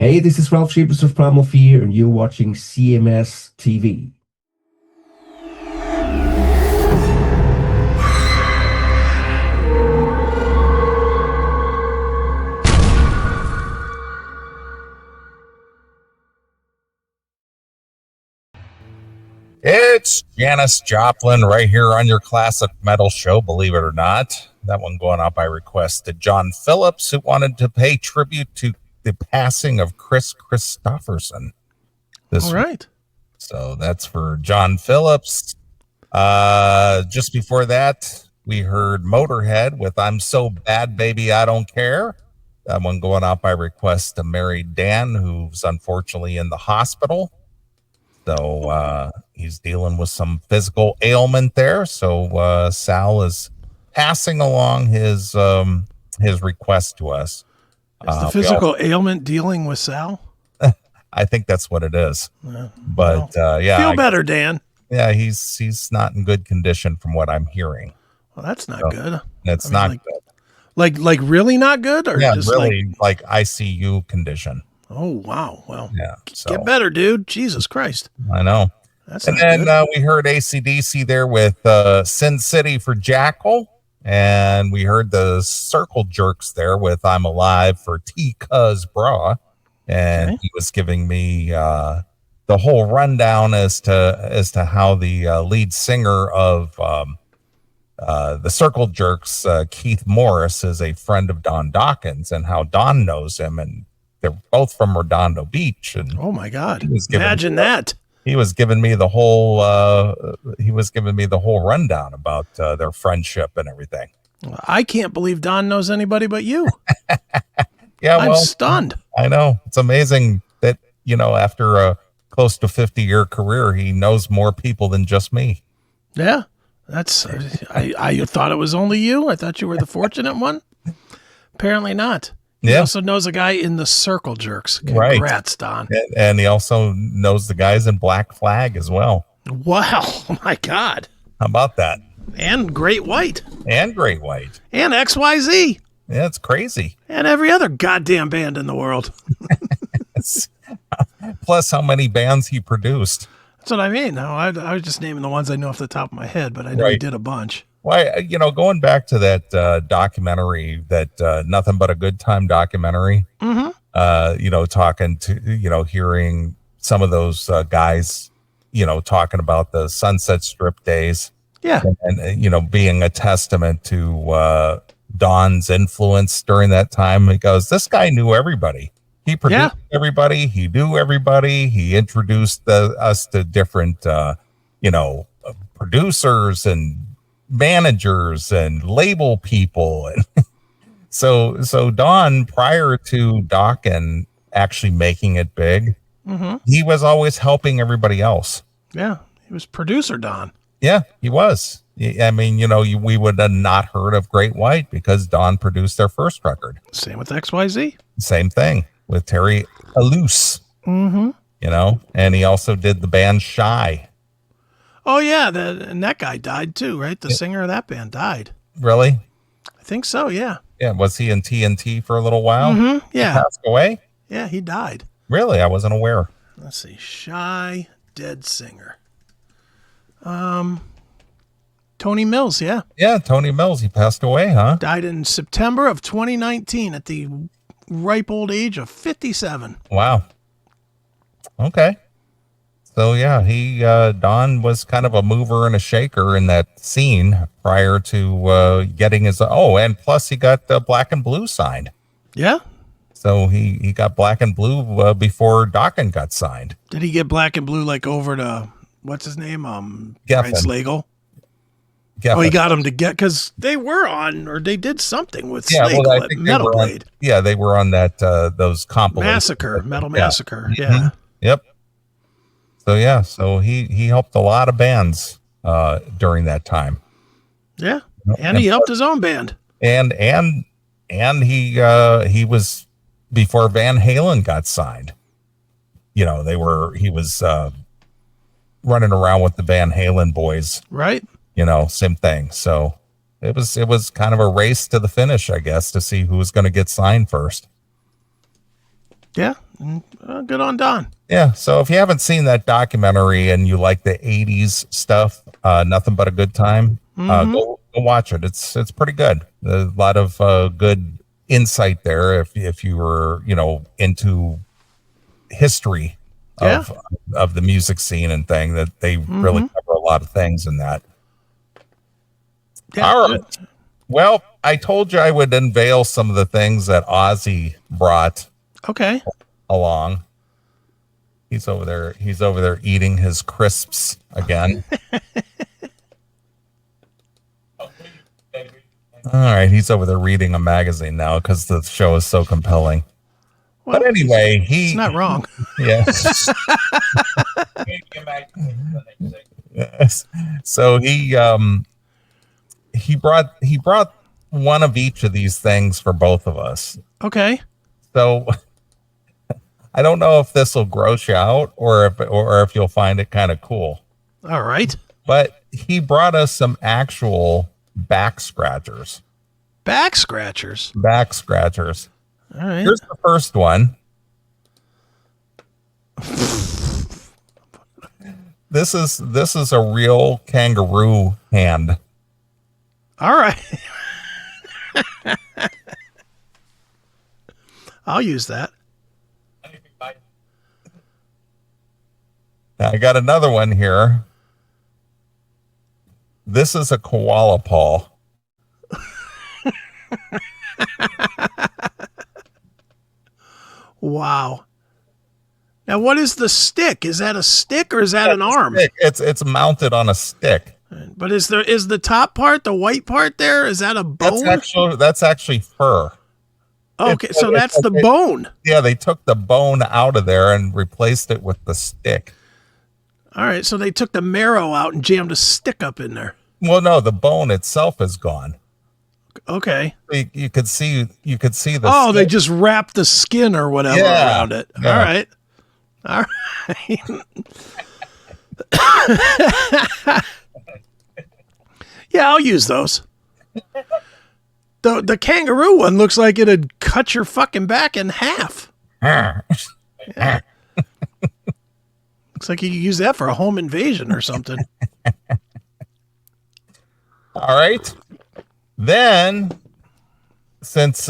Hey, this is Ralph Shepard of Primal Fear, and you're watching CMS TV. It's Janis Joplin right here on your classic metal show, believe it or not. That one going out by request to John Phillips, who wanted to pay tribute to the passing of Chris Christopherson this All right. week. So that's for John Phillips. Just before that, we heard Motorhead with I'm So Bad, Baby, I Don't Care. That one going out by request to Mary Dan, who's unfortunately in the hospital. So he's dealing with some physical ailment there. So Sal is passing along his request to us. Is the physical ailment dealing with Sal? I think that's what it is. But yeah, feel better, Dan. Yeah, he's not in good condition from what I'm hearing. Well, that's not good. That's not good. Like really not good, or Yeah, just really like ICU condition. Oh wow! Well, yeah, get better, dude. Jesus Christ! I know. That's and then we heard AC/DC there with Sin City for Jackal, and we heard the Circle Jerks there with I'm Alive for T-Cuz Bra, and he was giving me the whole rundown as to how the lead singer of the Circle Jerks, Keith Morris, is a friend of Don Dawkins, and how Don knows him, and they're both from Redondo Beach. And oh my God, imagine that. He was giving me the whole rundown about their friendship and everything. I can't believe Don knows anybody but you. Yeah, I'm stunned. I know. It's amazing that, after a close to 50-year career, he knows more people than just me. Yeah. That's I thought it was only you. I thought you were the fortunate one. Apparently not. He also knows a guy in the Circle Jerks. Congrats, Don. And he also knows the guys in Black Flag as well. Wow. Oh my God. How about that? And Great White. And Great White. And XYZ. Yeah, it's crazy. And every other goddamn band in the world. Plus how many bands he produced. That's what I mean. No, I was just naming the ones I know off the top of my head, but I know he did a bunch. Well, going back to that documentary, that Nothing But a Good Time documentary, talking to, hearing some of those guys, talking about the Sunset Strip days. Yeah. And being a testament to Don's influence during that time. He goes, this guy knew everybody. He produced everybody. He knew everybody. He introduced us to different, producers and managers and label people. And so Don, prior to Dokken actually making it big, he was always helping everybody else. Yeah. He was producer Don. Yeah, he was. I mean, we would have not heard of Great White because Don produced their first record. Same with XYZ. Same thing with Terry Alous. And he also did the band Shy. Oh yeah, and that guy died too, right? The singer of that band died. Really? I think so. Yeah. Yeah. Was he in TNT for a little while? Yeah. He passed away. Yeah, he died. Really? I wasn't aware. Let's see. Shy dead singer. Tony Mills. Yeah. Yeah, Tony Mills. He passed away, huh? Died in September of 2019 at the ripe old age of 57. Wow. Okay. So yeah, Don was kind of a mover and a shaker in that scene prior to getting his. Oh, and plus he got Black and Blue signed. Yeah. So he got Black and Blue before Dokken got signed. Did he get Black and Blue over to what's his name? Geffen. Brian Slagle. Geffen. Oh, he got him to get because they were on or they did something with Slagle at Metal Blade. They were on that those compilations. Metal Massacre. Yeah. Yep. So he helped a lot of bands during that time. Yeah, and he helped his own band. And he was before Van Halen got signed. He was running around with the Van Halen boys. Right. Same thing. So it was kind of a race to the finish, I guess, to see who was going to get signed first. Yeah. Good on Don. Yeah. So if you haven't seen that documentary and you like the 80s stuff, Nothing But a Good Time, go watch it. It's pretty good. There's a lot of good insight there if you were, into history of the music scene and thing, that they really cover a lot of things in that. All right. Well, I told you I would unveil some of the things that Ozzy brought along. He's over there eating his crisps again. All right, he's over there reading a magazine now because the show is so compelling. Well, but anyway, he's not wrong. Yes. Yes. So he brought one of each of these things for both of us. Okay. So I don't know if this will gross you out or if you'll find it kind of cool. All right. But he brought us some actual back scratchers. Back scratchers? Back scratchers. All right. Here's the first one. This is a real kangaroo hand. All right. I'll use that. I got another one here. This is a koala paw. Wow. Now, what is the stick? Is that a stick or is that an arm? Stick. It's mounted on a stick. But is the top part, the white part there? Is that a bone? That's actually fur. Okay, so that's the bone. Yeah, they took the bone out of there and replaced it with the stick. All right, so they took the marrow out and jammed a stick up in there. Well, no, the bone itself is gone. Okay. You could see the. Oh, stick. they just wrapped the skin or whatever around it. Yeah. All right. All right. Yeah, I'll use those. The kangaroo one looks like it'd cut your fucking back in half. Yeah. Looks like you could use that for a home invasion or something. All right. Then, since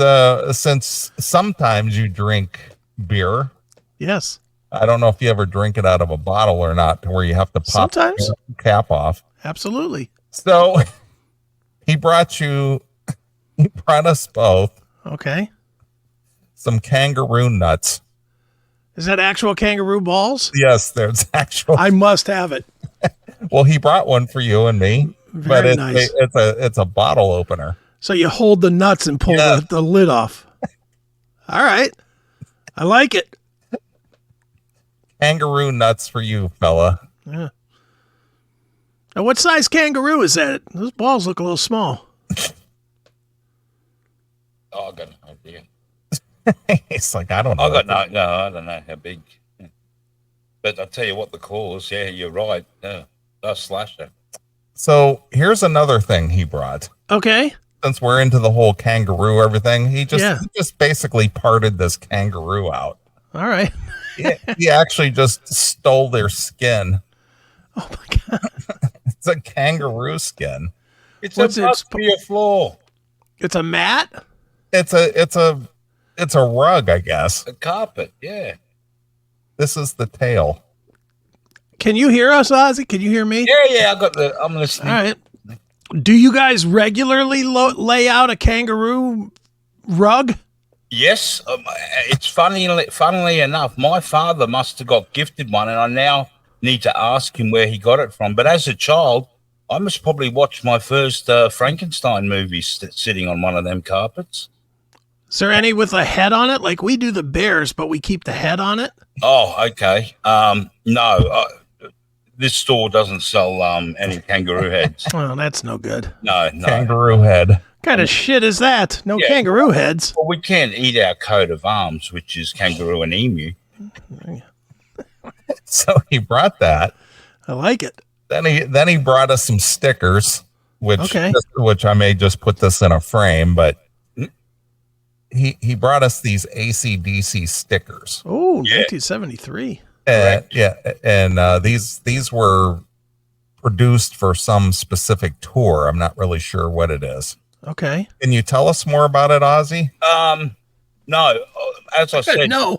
sometimes you drink beer. Yes. I don't know if you ever drink it out of a bottle or not, to where you have to pop the cap off. Absolutely. So he brought us both. Okay. Some kangaroo nuts. Is that actual kangaroo balls? Yes, there's actual. I must have it. Well, he brought one for you and me. Very nice. It's a bottle opener. So you hold the nuts and pull the lid off. All right. I like it. Kangaroo nuts for you, fella. Yeah. Now, what size kangaroo is that? Those balls look a little small. Oh, I got no idea. It's like, I don't know. I don't know how big. But I'll tell you what the call is. Yeah, you're right. Yeah, they'll slash it. So here's another thing he brought. Okay. Since we're into the whole kangaroo everything, he just basically parted this kangaroo out. All right. He actually just stole their skin. Oh my God. It's a kangaroo skin. It's for your floor. It's a mat? It's a rug, I guess. A carpet, yeah. This is the tail. Can you hear us, Ozzy? Can you hear me? Yeah, I'm listening. All right. Do you guys regularly lay out a kangaroo rug? Yes, it's funnily enough, my father must have got gifted one, and I now need to ask him where he got it from. But as a child, I must probably watch my first Frankenstein movie sitting on one of them carpets. Is there any with a head on it? Like we do the bears, but we keep the head on it? Oh, okay. No, this store doesn't sell any kangaroo heads. Oh, that's no good. No. Kangaroo head. What kind of shit is that? No kangaroo heads. Well, we can eat our coat of arms, which is kangaroo and emu. So he brought that. I like it. Then he brought us some stickers, which I may just put this in a frame, but he brought us these AC/DC stickers. Oh, 1973. And these were produced for some specific tour. I'm not really sure what it is. Okay. Can you tell us more about it, Ozzy? No, as I said, no.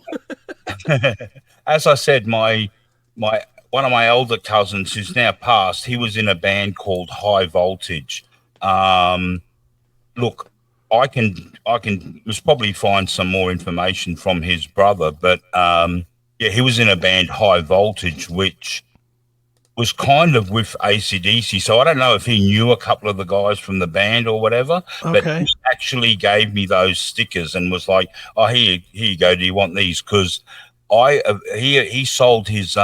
as I said, my one of my older cousins who's now passed, he was in a band called High Voltage. Look, I can most probably find some more information from his brother, but he was in a band High Voltage, which was kind of with AC/DC. So I don't know if he knew a couple of the guys from the band or whatever, but he actually gave me those stickers and was like, "Oh, here you go. Do you want these?" Because he sold his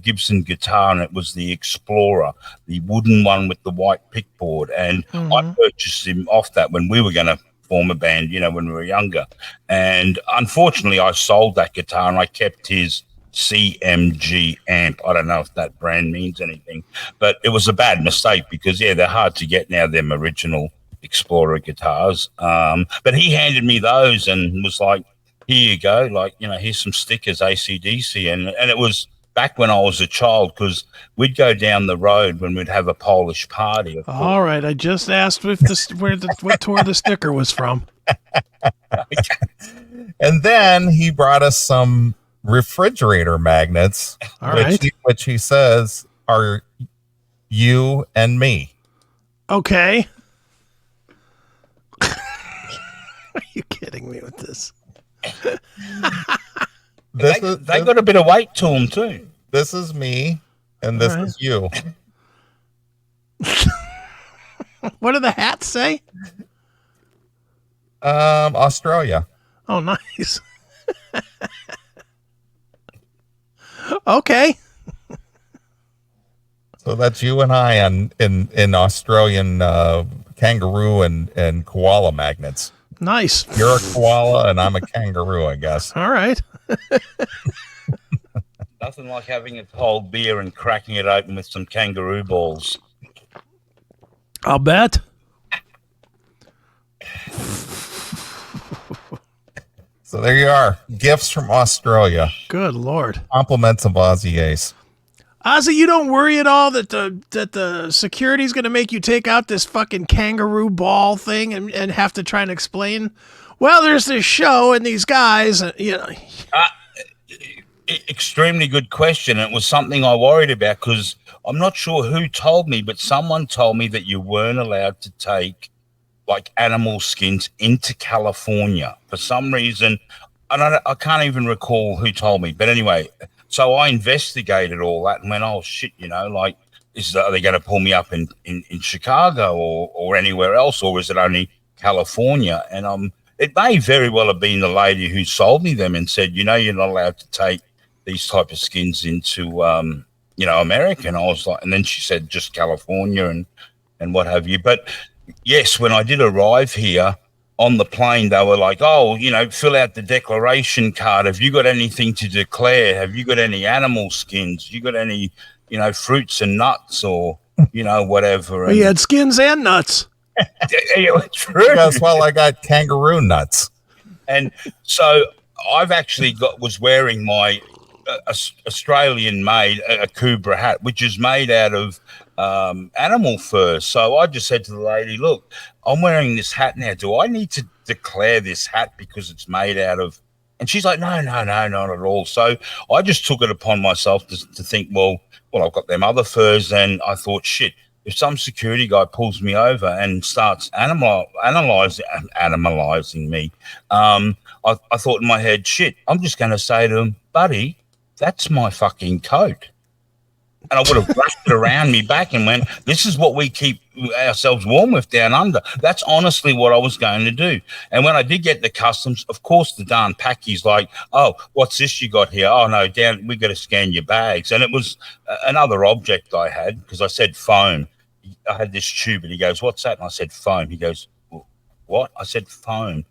Gibson guitar, and it was the Explorer, the wooden one with the white pickboard, and I purchased him off that when we were going to form a band, when we were younger. And unfortunately, I sold that guitar and I kept his CMG amp. I don't know if that brand means anything, but it was a bad mistake because they're hard to get now, them original Explorer guitars. But he handed me those and was like, "Here you go, like, here's some stickers, AC/DC." And it was back when I was a child, because we'd go down the road when we'd have a Polish party. All right, I just asked if what tour the sticker was from. And then he brought us some refrigerator magnets, which he says are you and me. Okay. Are you kidding me with this? They got a bit of weight to them too. This is me, and this is you. What do the hats say? Australia. Oh, nice. Okay. So that's you and I in Australian kangaroo and koala magnets. Nice. You're a koala and I'm a kangaroo, I guess. All right. Nothing like having a cold beer and cracking it open with some kangaroo balls. I'll bet. So there you are. Gifts from Australia. Good Lord. Compliments of Ozzy Ace. Ozzy, you don't worry at all that the security's going to make you take out this fucking kangaroo ball thing and have to try and explain, well, there's this show and these guys, Extremely good question. It was something I worried about because I'm not sure who told me, but someone told me that you weren't allowed to take like animal skins into California for some reason. I can't even recall who told me, but anyway, so I investigated all that and went, oh shit, are they going to pull me up in Chicago or anywhere else, or is it only California? And it may very well have been the lady who sold me them and said, you're not allowed to take these type of skins into America. And I was like, and then she said just California and what have you. But yes, when I did arrive here on the plane, they were like, oh, fill out the declaration card. Have you got anything to declare? Have you got any animal skins? You got any, fruits and nuts or, whatever? Well, you had skins and nuts. True. Yes, well, I got kangaroo nuts. And so I've actually was wearing my Australian-made a Kubra hat, which is made out of animal fur. So I just said to the lady, look, I'm wearing this hat now. Do I need to declare this hat because it's made out of... And she's like, no, not at all. So I just took it upon myself to think, well, I've got them other furs. And I thought, shit, if some security guy pulls me over and starts animalizing me, I thought in my head, shit, I'm just going to say to him, buddy, that's my fucking coat. And I would have brushed it around me back and went, this is what we keep ourselves warm with down under. That's honestly what I was going to do. And when I did get the customs, of course, the darn packy's like, oh, what's this you got here? Oh, no, we got to scan your bags. And it was another object I had because I said foam. I had this tube and he goes, what's that? And I said foam. He goes, what? I said foam.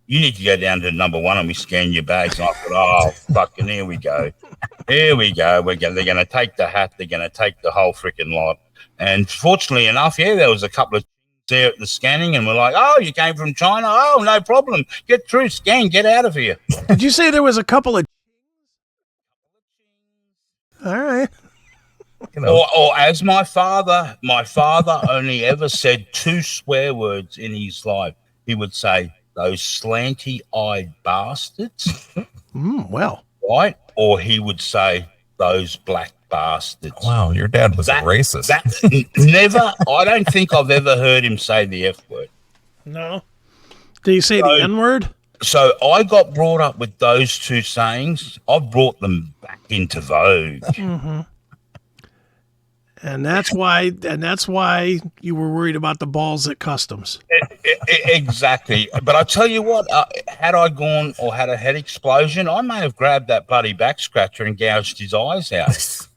You need to go down to number one and we scan your bags. And I thought, oh, fucking here we go. Here we go. They're going to take the hat. They're going to take the whole freaking lot. And fortunately enough, there was a couple of there at the scanning, and we're like, "Oh, you came from China? Oh, no problem. Get through, scan, get out of here." Did you say there was a couple of? All right. Or as my father only ever said 2 swear words in his life. He would say, "Those slanty-eyed bastards." Well. Right? Or he would say, "Those black bastards." Wow, your dad was a racist. Never, I don't think I've ever heard him say the F word. No. Did he say the N word? So I got brought up with those 2 sayings. I've brought them back into vogue. Mm-hmm. And that's why you were worried about the balls at customs. Exactly. But I tell you what, had I gone or had a head explosion, I may have grabbed that bloody back scratcher and gouged his eyes out.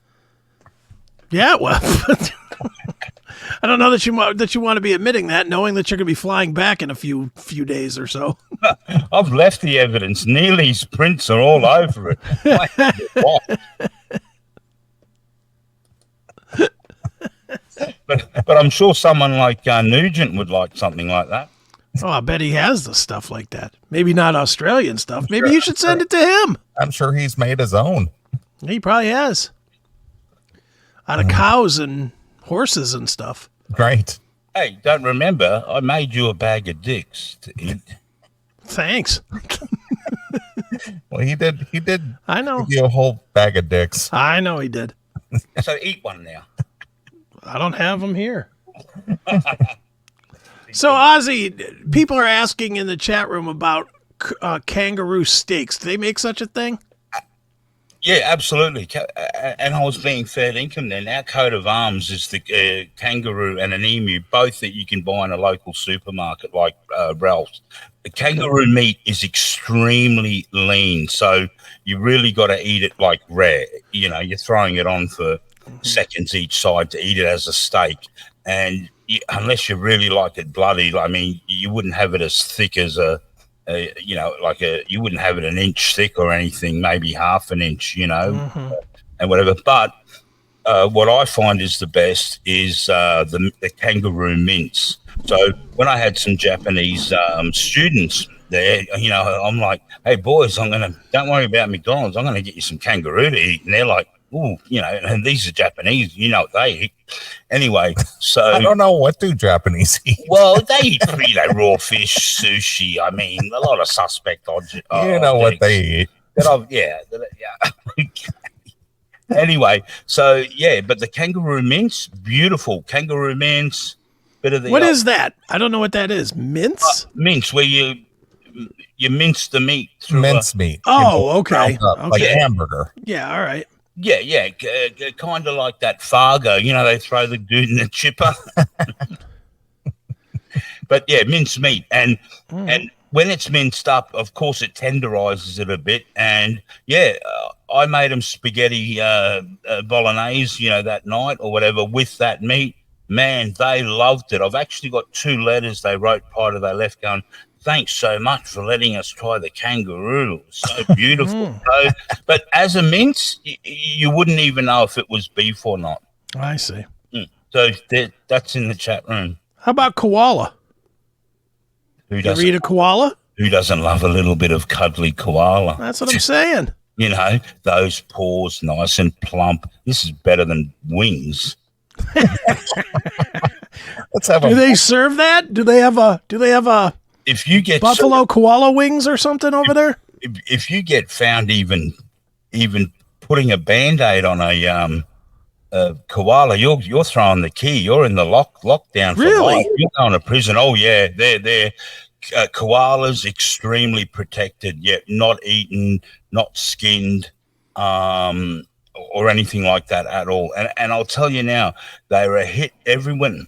Yeah, well, I don't know that you want to be admitting that, knowing that you're going to be flying back in a few days or so. I've left the evidence. Neely's prints are all over it. But I'm sure someone like Nugent would like something like that. Oh, I bet he has the stuff like that. Maybe not Australian stuff. Maybe you should send it to him. I'm sure he's made his own. He probably has. Out of cows and horses and stuff. Right. Hey, don't remember, I made you a bag of dicks to eat. Thanks. Well, he did. I know. Give you a whole bag of dicks. I know he did. So eat one now. I don't have them here. So, Ozzy, people are asking in the chat room about kangaroo steaks. Do they make such a thing? Yeah, absolutely. And I was being fair income then. Our coat of arms is the kangaroo and an emu, both that you can buy in a local supermarket like Ralph's. The kangaroo meat is extremely lean, so you really got to eat it like rare. You know, you're throwing it on for seconds each side to eat it as a steak. And unless you really like it bloody, I mean, you wouldn't have it as thick as you wouldn't have it an inch thick or anything, maybe half an inch, and whatever. But what I find is the best is the kangaroo mince. So when I had some Japanese students there, I'm like, "Hey boys, don't worry about McDonald's. I'm going to get you some kangaroo to eat." And they're like, "Ooh, and these are Japanese, what they eat." Anyway, so I don't know, what do Japanese eat? Well, they eat raw fish, sushi. I mean, a lot of suspect objects. What they eat. Yeah. Anyway, so yeah, but the kangaroo mince, beautiful kangaroo mince. What is that? I don't know what that is. Mince? Mince, where you mince the meat. Mince meat. Oh, okay. Like a hamburger. Yeah, all right. Yeah, kind of like that Fargo. They throw the dude in the chipper. But yeah, minced meat, and when it's minced up, of course, it tenderizes it a bit. And yeah, I made them spaghetti bolognese, that night or whatever with that meat. Man, they loved it. I've actually got 2 letters they wrote prior to they left going, "Thanks so much for letting us try the kangaroo. It was so beautiful." But as a mince, you wouldn't even know if it was beef or not. I see. So that's in the chat room. How about koala? You ever eat a koala? Who doesn't love a little bit of cuddly koala? That's what I'm saying. Those paws nice and plump. This is better than wings. Do they serve that? Do they have a if you get buffalo koala wings or something over there? If you get found even putting a Band-Aid on a koala, you're throwing the key. You're in the lockdown for life. You're going to prison. Oh yeah, they're koalas extremely protected, yet not eaten, not skinned, or anything like that at all. And I'll tell you now, they're a hit. Everyone,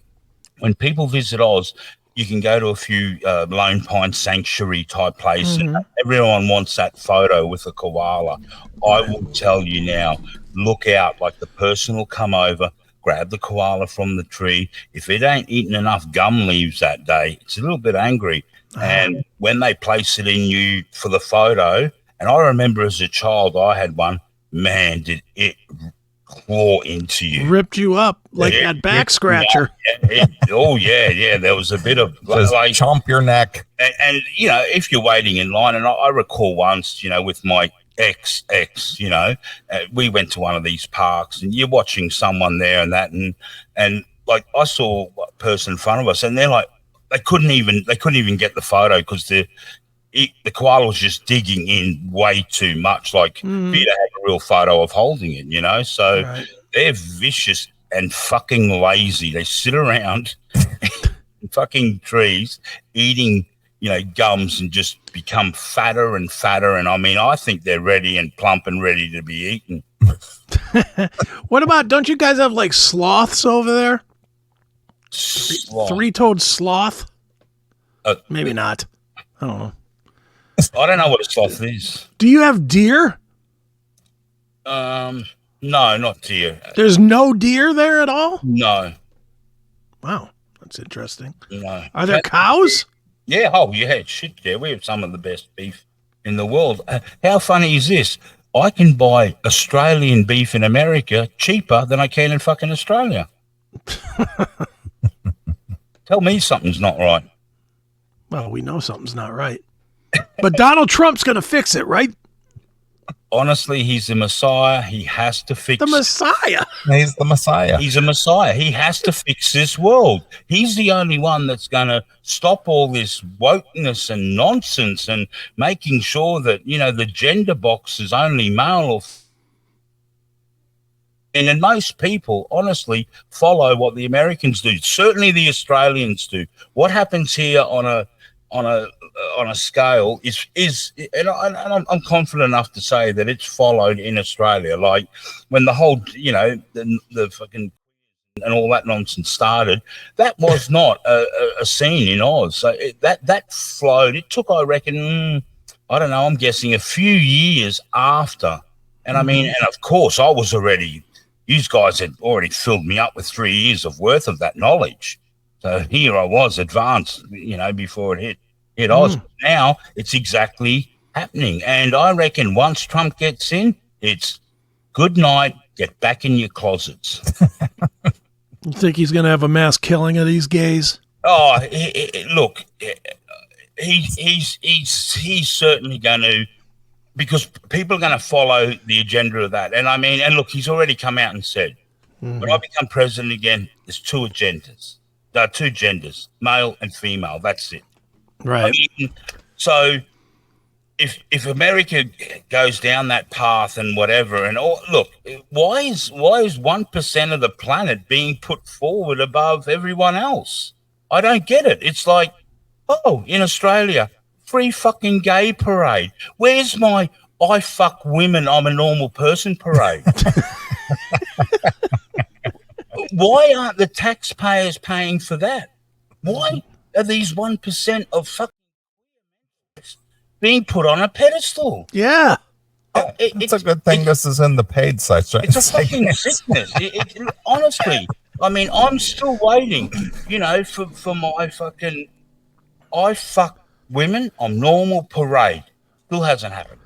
when people visit Oz, you can go to a few Lone Pine Sanctuary type places. Everyone wants that photo with a koala. I will tell you now, look out. Like, the person will come over, grab the koala from the tree. If it ain't eaten enough gum leaves that day, it's a little bit angry. And when they place it in you for the photo, and I remember as a child I had one, man, did it claw into you. Ripped you up like that back scratcher. Yeah. There was a bit of like chomp your neck. And if you're waiting in line, and I recall once, with my ex, we went to one of these parks, and you're watching someone there and that, and like I saw a person in front of us, and they're like, they couldn't even get the photo because the koala was just digging in way too much, like for you to have a real photo of holding it, so right. They're vicious and fucking lazy. They sit around in fucking trees eating gums and just become fatter and fatter, and I think they're ready and plump and ready to be eaten. What about, don't you guys have like sloths over there? Three-toed sloth? Maybe not. I don't know. I don't know what a sloth is. Do you have deer? No, not deer. There's no deer there at all? No. Wow, that's interesting. No. Are there cows? Yeah, shit, yeah. We have some of the best beef in the world. How funny is this? I can buy Australian beef in America cheaper than I can in fucking Australia. Tell me something's not right. Well, we know something's not right. But Donald Trump's going to fix it, right? Honestly, he's the Messiah. He has to fix the Messiah. He's the Messiah. He's a Messiah. He has to fix this world. He's the only one that's going to stop all this wokeness and nonsense and making sure that, the gender box is only male or and then most people, honestly, follow what the Americans do. Certainly the Australians do. What happens here on a scale is and I'm confident enough to say that it's followed in Australia. Like when the whole, the fucking and all that nonsense started, that was not a scene in Oz. So that flowed. It took, I reckon, I don't know, I'm guessing a few years after. And and of course, I was already. You guys had already filled me up with 3 years of worth of that knowledge. So here I was advanced, before it hit Oz. Now it's exactly happening. And I reckon once Trump gets in, it's good night, get back in your closets. You think he's going to have a mass killing of these gays? Oh, look, he's certainly going to. Because people are going to follow the agenda of that. And look, he's already come out and said, when I become president again, there's two agendas. There are two genders, male and female. That's it. Right. So if America goes down that path and whatever, and look, why is 1% of the planet being put forward above everyone else? I don't get it. It's like, in Australia, free fucking gay parade. Where's my I fuck women, I'm a normal person parade? Why aren't the taxpayers paying for that? Why are these 1% of fucking being put on a pedestal? Yeah. It's a good thing this is in the paid section. It's a fucking sickness. Honestly, I'm still waiting, for my fucking I fuck women, I'm normal parade. Still hasn't happened.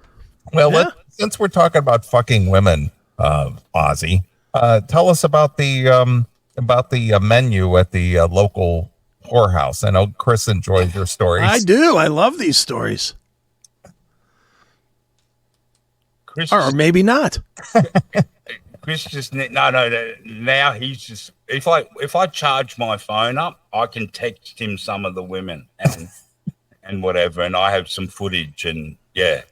Well, since we're talking about fucking women, Ozzy, tell us about the menu at the local whorehouse. I know Chris enjoys your stories. I do. I love these stories. Chris, or maybe not. Chris just no. Now he's just if I charge my phone up, I can text him some of the women and whatever, and I have some footage and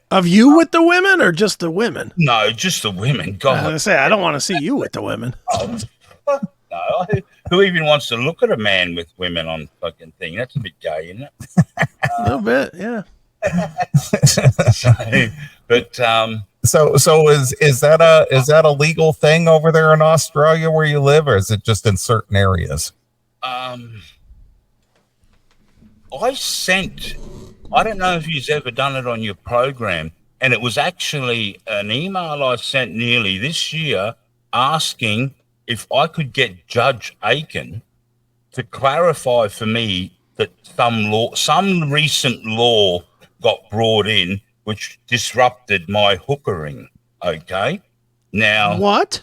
of you with the women or just the women? No, just the women. God, I was gonna say I don't want to see you with the women. No, who even wants to look at a man with women on fucking thing? That's a bit gay, isn't it? A little bit, yeah. So is that a legal thing over there in Australia where you live, or is it just in certain areas? I don't know if you've ever done it on your program, and it was actually an email I sent nearly this year asking if I could get Judge Aiken to clarify for me that some recent law got brought in which disrupted my hookering. Okay. Now what?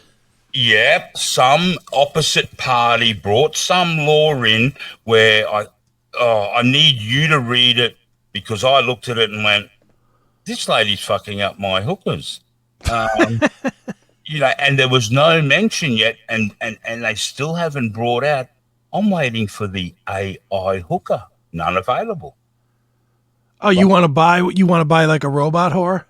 Yep, some opposite party brought some law in where I need you to read it because I looked at it and went, this lady's fucking up my hookers. And there was no mention yet, and they still haven't brought out. I'm waiting for the AI hooker, none available. Oh, you want to buy like a robot whore?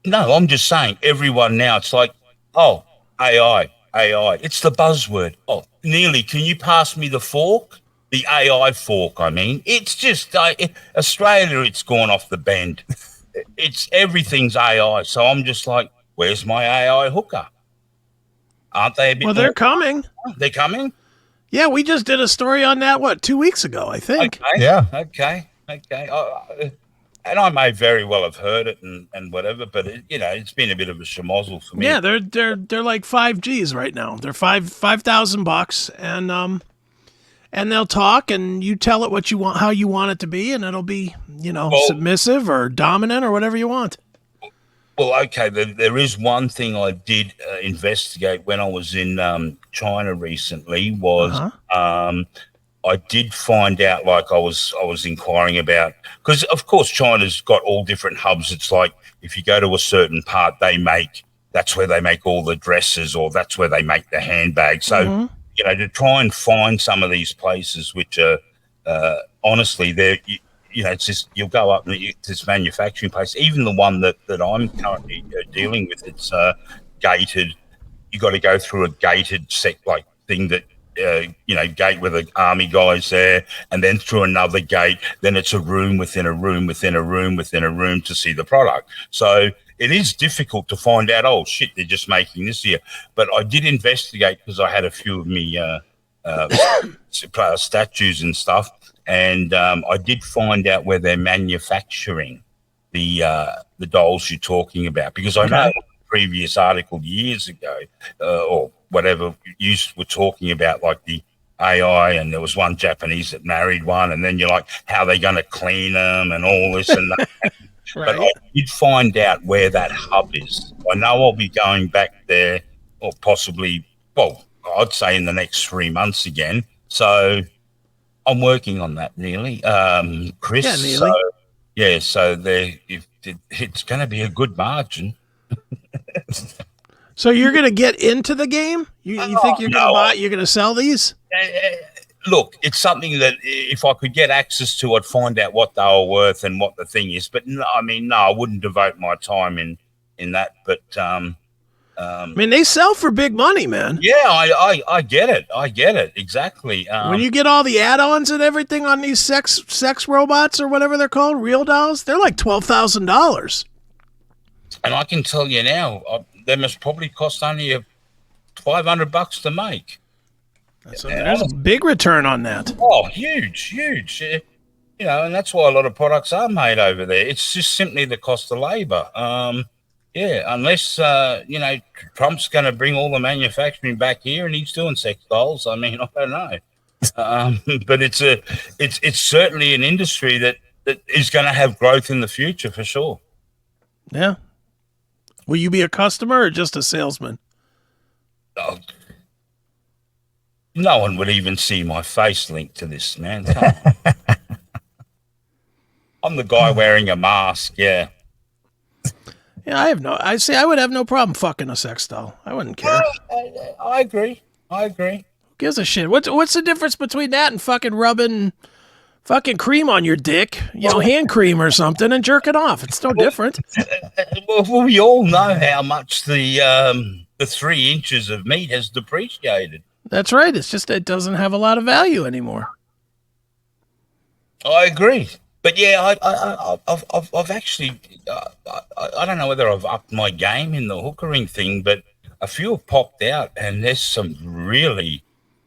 No, I'm just saying everyone now, it's like, oh, AI. It's the buzzword. Oh, Neely, can you pass me the fork? The AI fork, I mean. It's just, Australia, it's gone off the bend. Everything's AI. So I'm just like, where's my AI hooker? Aren't they a bit? Well, they're coming. They're coming? Yeah, we just did a story on that, 2 weeks ago, I think. Okay. Yeah. Okay. And I may very well have heard it and whatever, but it's been a bit of a schmozzle for me. Yeah, they're like 5Gs right now. They're $5,000, and they'll talk, and you tell it what you want, how you want it to be, and it'll be submissive or dominant or whatever you want. Well, okay, there is one thing I did investigate when I was in China recently was I did find out, like I was inquiring about, because of course China's got all different hubs. It's like if you go to a certain part, that's where they make all the dresses, or that's where they make the handbags. So to try and find some of these places, which are honestly, they're it's just you'll go up and this manufacturing place, even the one that I'm currently dealing with, it's gated. You got to go through a gated thing that. Gate with the army guys there, and then through another gate, then it's a room within a room within a room within a room to see the product. So it is difficult to find out, oh shit, they're just making this here. But I did investigate because I had a few of me statues and stuff, and I did find out where they're manufacturing the dolls you're talking about, because I know previous article years ago or whatever you were talking about, like the AI, and there was one Japanese that married one, and then you're like, how are they going to clean them and all this and that. Right. But I did find out where that hub is. I know I'll be going back there, or possibly, well, I'd say in the next 3 months again. So I'm working on that, Neely. Chris. Yeah, Neely. So it's going to be a good margin. So you're going to get into the game? You think you're going to buy? You're going to sell these? Look, it's something that if I could get access to, I'd find out what they were worth and what the thing is. But no, I wouldn't devote my time in that. But they sell for big money, man. Yeah, I get it. I get it exactly. When you get all the add-ons and everything on these sex robots or whatever they're called, real dolls, they're like $12,000. And I can tell you now, they must probably cost only $500 to make. So there's a big return on that. Oh, huge. And that's why a lot of products are made over there. It's just simply the cost of labor. Unless, Trump's going to bring all the manufacturing back here and he's doing sex dolls. I don't know. But it's certainly an industry that is going to have growth in the future for sure. Yeah. Will you be a customer or just a salesman? Oh, no one would even see my face linked to this, man. Come on. I'm the guy wearing a mask, yeah. Yeah, I would have no problem fucking a sex doll. I wouldn't care. I agree. Who gives a shit? What's the difference between that and fucking rubbing fucking cream on your dick, hand cream or something, and jerk it off? It's no different. Well, we all know how much the 3 inches of meat has depreciated. That's right. It's just it doesn't have a lot of value anymore. I agree. But yeah, I've actually, I don't know whether I've upped my game in the hookering thing, but a few have popped out, and there's some really,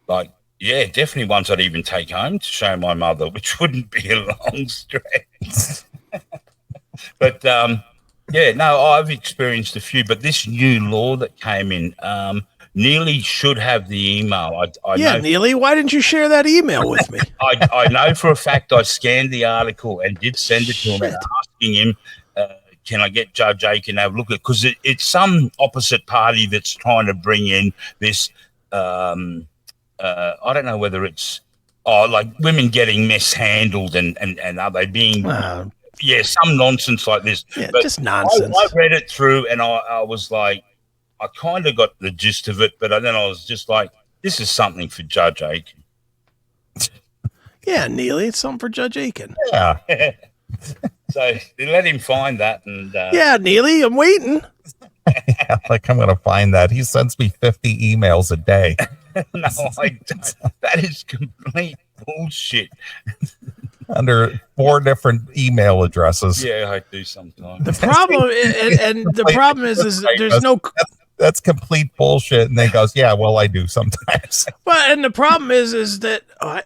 definitely ones I'd even take home to show my mother, which wouldn't be a long stretch. But I've experienced a few. But this new law that came in, Neely should have the email. I know. Neely, why didn't you share that email with me? I know for a fact I scanned the article and did send it to him, asking him, can I get Judge Aiken to have a look at it? Because it's some opposite party that's trying to bring in this, I don't know whether it's, like women getting mishandled and are they being, some nonsense like this. Yeah, but just nonsense. I read it through and I was like, I kind of got the gist of it, but then I was just like, this is something for Judge Aiken. Yeah, Neely, it's something for Judge Aiken. Yeah. So they let him find that. And yeah, Neely, I'm waiting. Like, I'm going to find that. He sends me 50 emails a day. No, I don't. That is complete bullshit. Under 4 different email addresses. Yeah, I do sometimes. The problem, and the problem is there's no... That's complete bullshit. And then he goes, yeah, well, I do sometimes. Well, and the problem is that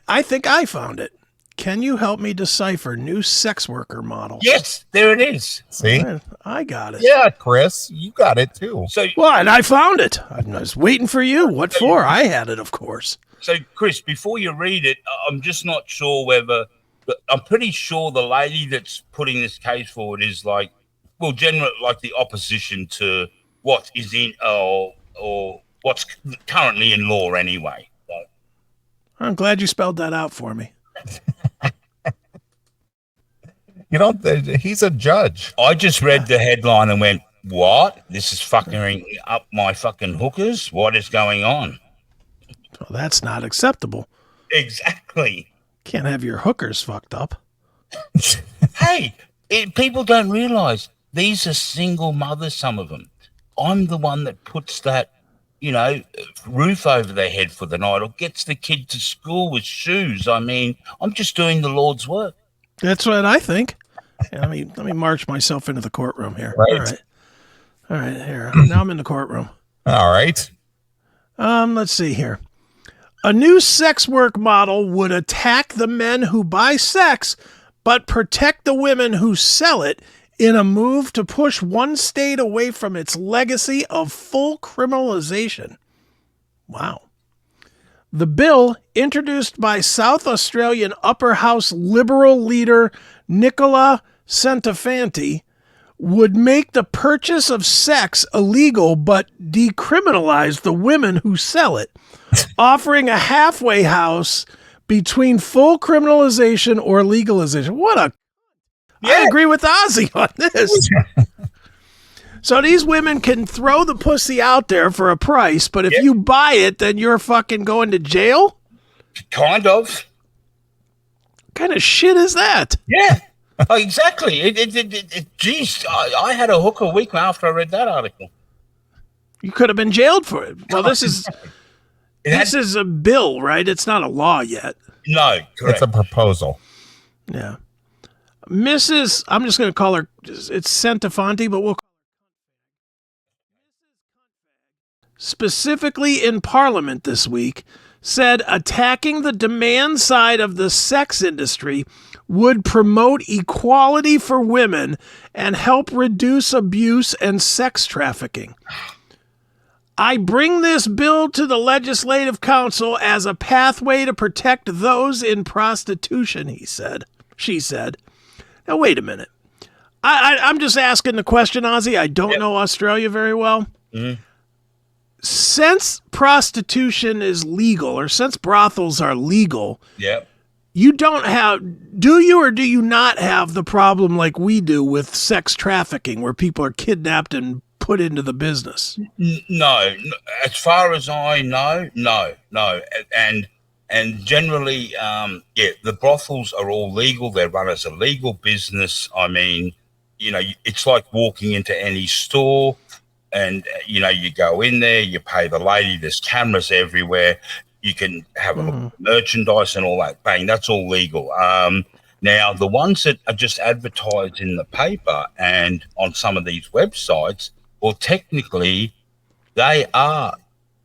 I think I found it. Can you help me decipher new sex worker model? Yes, there it is. See? I got it. Yeah, Chris, you got it too. So, well, and I found it. I was waiting for you. What for? I had it, of course. So, Chris, before you read it, I'm just not sure whether... I'm pretty sure the lady that's putting this case forward is like, well, generally like the opposition to what is in or what's currently in law anyway. So. I'm glad you spelled that out for me. You know, he's a judge. I just read the headline and went, what? This is fucking up my fucking hookers? What is going on? Well, that's not acceptable. Exactly. Can't have your hookers fucked up. Hey, people don't realize these are single mothers, some of them. I'm the one that puts that, roof over their head for the night or gets the kid to school with shoes. I mean, I'm just doing the Lord's work. That's what I think. Yeah, let me march myself into the courtroom here. Right. All right, here. Now I'm in the courtroom. All right. Let's see here. A new sex work model would attack the men who buy sex, but protect the women who sell it in a move to push one state away from its legacy of full criminalization. Wow. The bill, introduced by South Australian Upper House Liberal leader Nicola Centofanti, would make the purchase of sex illegal but decriminalize the women who sell it, offering a halfway house between full criminalization or legalization. I agree with Ozzy on this. So these women can throw the pussy out there for a price, but if you buy it, then you're fucking going to jail? Kind of. What kind of shit is that? Yeah, exactly. Geez, I had a hook a week after I read that article. You could have been jailed for it. Well, this is a bill, right? It's not a law yet. No, correct. It's a proposal. Yeah. Mrs. I'm just going to call her, it's Centofanti, but we'll call her specifically in Parliament this week, said attacking the demand side of the sex industry would promote equality for women and help reduce abuse and sex trafficking. I bring this bill to the Legislative Council as a pathway to protect those in prostitution, she said. Now, wait a minute. I'm just asking the question, Ozzy. I don't know Australia very well. Mm-hmm. Since prostitution is legal, or since brothels are legal, you don't have, do you or do you not have the problem like we do with sex trafficking where people are kidnapped and put into the business? No. As far as I know, no. And generally, the brothels are all legal. They're run as a legal business. I mean, it's like walking into any store and, you go in there, you pay the lady, there's cameras everywhere. You can have a look at merchandise and all that. Bang, that's all legal. Now, the ones that are just advertised in the paper and on some of these websites, well, technically, they are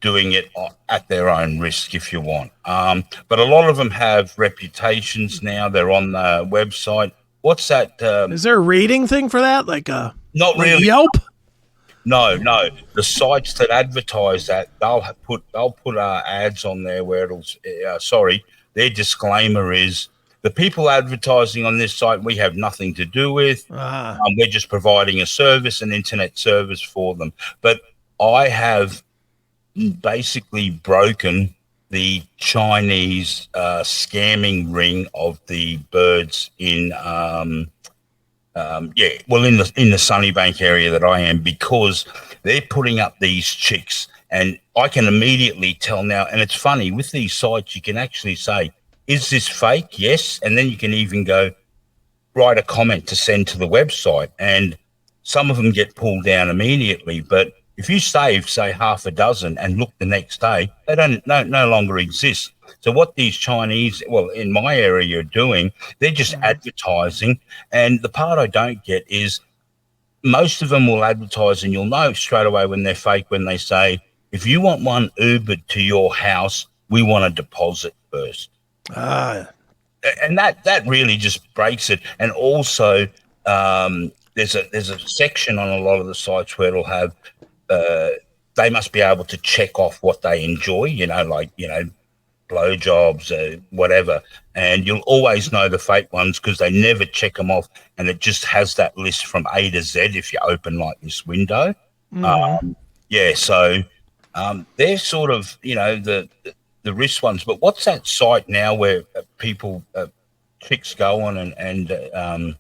doing it at their own risk, if you want. But a lot of them have reputations now. They're on the website. What's that? Is there a rating thing for that? Not really. Yelp? No. The sites that advertise that, they'll put ads on there where it'll. Their disclaimer is the people advertising on this site, we have nothing to do with. We're just providing a service, an internet service for them. But I have basically broken the Chinese scamming ring of the birds in in the Sunnybank area that I am, because they're putting up these chicks, and I can immediately tell now. And it's funny, with these sites, you can actually say, is this fake? Yes. And then you can even go write a comment to send to the website, and some of them get pulled down immediately. But if you save, say, half a dozen and look the next day, they no longer exist. So what these Chinese, in my area, are doing, they're just advertising. And the part I don't get is most of them will advertise, and you'll know straight away when they're fake when they say, if you want one Ubered to your house, we want a deposit first. And that really just breaks it. And also there's a section on a lot of the sites where it'll have they must be able to check off what they enjoy, blowjobs, whatever. And you'll always know the fake ones because they never check them off. And it just has that list from A to Z if you open like this window. So they're sort of, the risk ones. But what's that site now where people, chicks go on and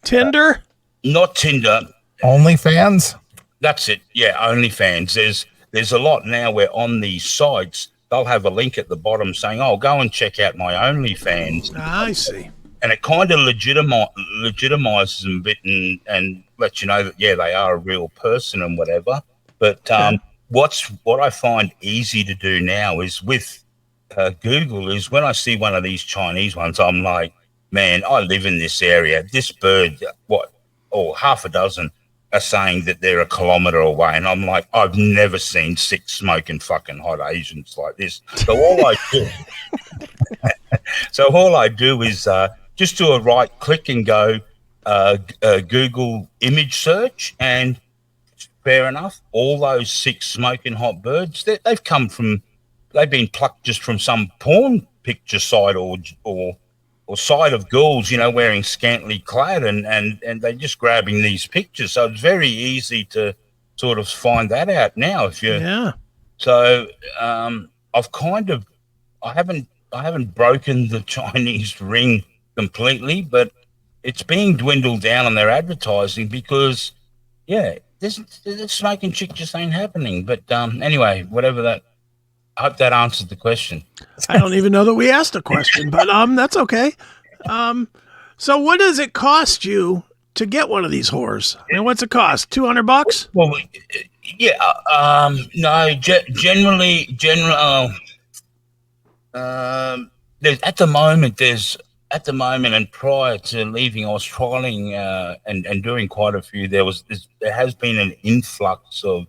Tinder? Not Tinder. OnlyFans? That's it. Yeah, OnlyFans. There's a lot now where on these sites they'll have a link at the bottom saying, "Oh, go and check out my OnlyFans." I see. And it kind of legitimizes them a bit and lets you know that they are a real person and whatever. But what I find easy to do now is with Google is when I see one of these Chinese ones, I'm like, man, I live in this area. This bird, half a dozen are saying that they're a kilometre away. And I'm like, I've never seen 6 smoking fucking hot Asians like this. So all I do is just do a right click and go Google image search, and fair enough, all those 6 smoking hot birds, they've been plucked just from some porn picture site or side of girls, wearing scantily clad, and they're just grabbing these pictures. So it's very easy to sort of find that out now. So I haven't broken the Chinese ring completely, but it's being dwindled down on their advertising because this smoking chick just ain't happening. But anyway, whatever that. I hope that answered the question. I don't even know that we asked a question, but that's okay. So what does it cost you to get one of these whores? And what's it cost? $200? Well, no. Generally, at the moment, and prior to leaving, I was trialing and doing quite a few. There has been an influx of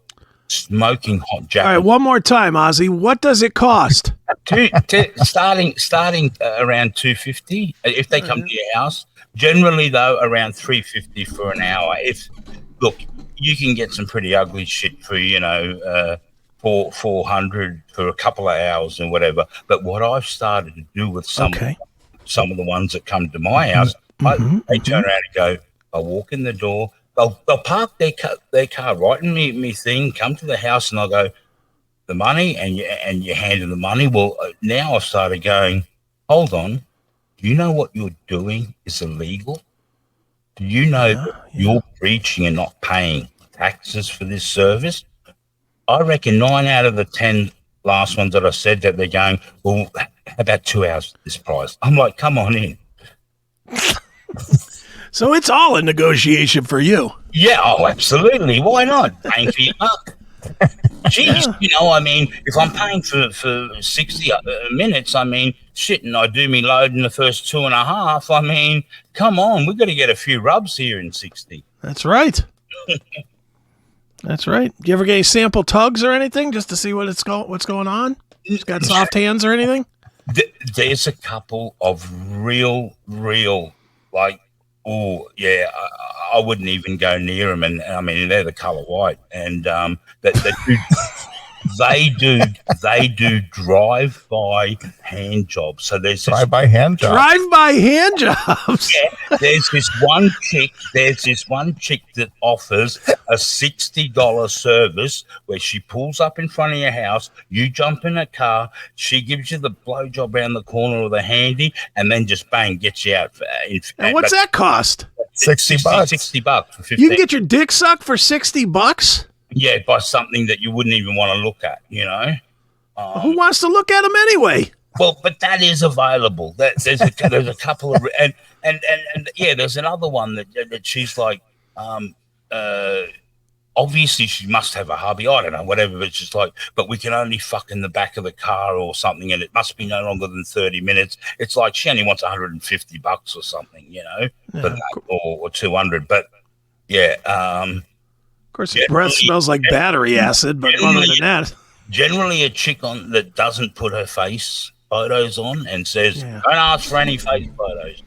smoking hot jackals. All right, one more time, Ozzy. What does it cost? Starting around $250 if they come to your house. Generally, though, around $350 for an hour. You can get some pretty ugly shit for $400 for a couple of hours and whatever. But what I've started to do with some of the ones that come to my house, they turn around and go. I walk in the door. They'll park their car right in me thing, come to the house, and I'll go, the money, and you hand them the money. Well, now I've started going, hold on, do you know what you're doing is illegal? Do you know that you're breaching and not paying taxes for this service? I reckon 9 out of the 10 last ones that I said that they're going, well, how about 2 hours for this price? I'm like, come on in. So it's all a negotiation for you. Yeah, absolutely. Why not? Paying for your luck. Jeez, if I'm paying for 60 minutes, shit, and I do me load in the first 2.5, come on, we've got to get a few rubs here in 60. That's right. That's right. Do you ever get any sample tugs or anything just to see what's going on? Just got soft hands or anything? There's a couple of real, like, oh yeah, I wouldn't even go near them, and they're the color white, and they do drive-by hand jobs. So there's this Drive-by hand job. Drive-by hand jobs. Yeah, there's this one chick that offers a $60 service where she pulls up in front of your house, you jump in a car, she gives you the blowjob around the corner with a handy, and then just bang, gets you out. And what's that cost? $60. $60 for 15. You can get your dick sucked for $60? Yeah, by something that you wouldn't even want to look at, you know. Who wants to look at them anyway? Well, but that is available. There's a couple of and yeah, there's another one that she's like, obviously she must have a hubby. I don't know, whatever. But it's just like, but we can only fuck in the back of the car or something, and it must be no longer than 30 minutes. It's like she only wants $150 or something, you know, but or 200. But yeah, of course, his breath smells like battery acid. But other than that, generally a chick that doesn't put her face photos on and says, "Don't ask for any face photos."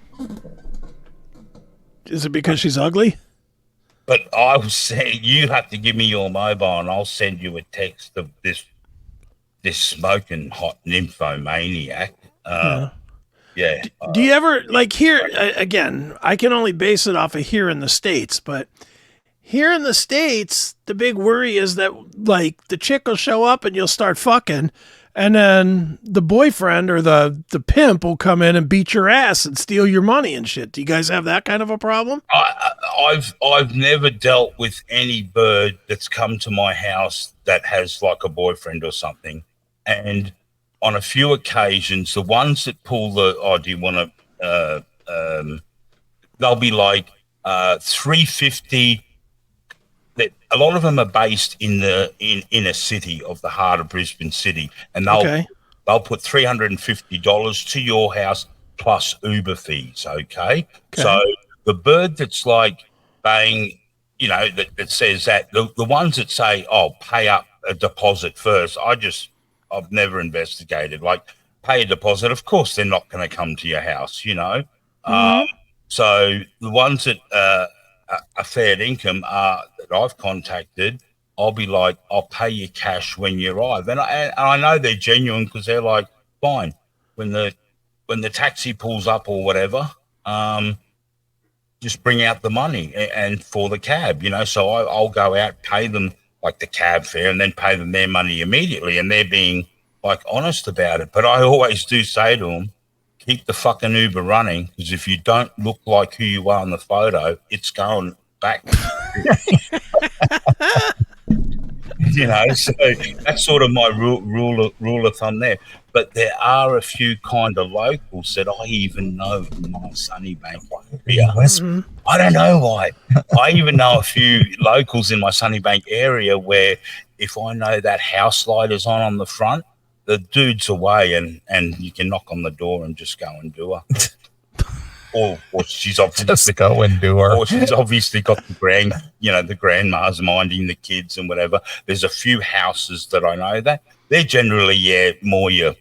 Is it because she's ugly? But I will say, you have to give me your mobile, and I'll send you a text of this smoking hot nymphomaniac. Yeah. Do you ever like here again? I can only base it off of here in the States, but here in the States, the big worry is that like the chick will show up and you'll start fucking, and then the boyfriend or the pimp will come in and beat your ass and steal your money and shit. Do you guys have that kind of a problem? I've never dealt with any bird that's come to my house that has like a boyfriend or something. And on a few occasions, the ones that pull do you want to, they'll be like 350. That a lot of them are based in the inner city of the heart of Brisbane City, and they'll put $350 to your house plus Uber fees. Okay, so the bird that's like bang, you know, that says that the ones that say, "Oh, pay up a deposit first," I've never investigated. Like, pay a deposit, of course they're not going to come to your house, you know. So the ones that a fair income that I've contacted, I'll be like, I'll pay you cash when you arrive, and I know they're genuine because they're like, fine, when the taxi pulls up or whatever, just bring out the money and for the cab, you know. So I'll go out, pay them like the cab fare, and then pay them their money immediately, and they're being like honest about it. But I always do say to them, keep the fucking Uber running, because if you don't look like who you are in the photo, it's going back. You know, so that's sort of my rule of thumb there. But there are a few kind of locals that I even know in my Sunnybank area. I don't know why. I even know a few locals in my Sunnybank area where if I know that house light is on the front, the dude's away and you can knock on the door and just go and do her. or she's obviously Just go and do her. Or she's obviously got the grandma's minding the kids and whatever. There's a few houses that I know that they're generally more your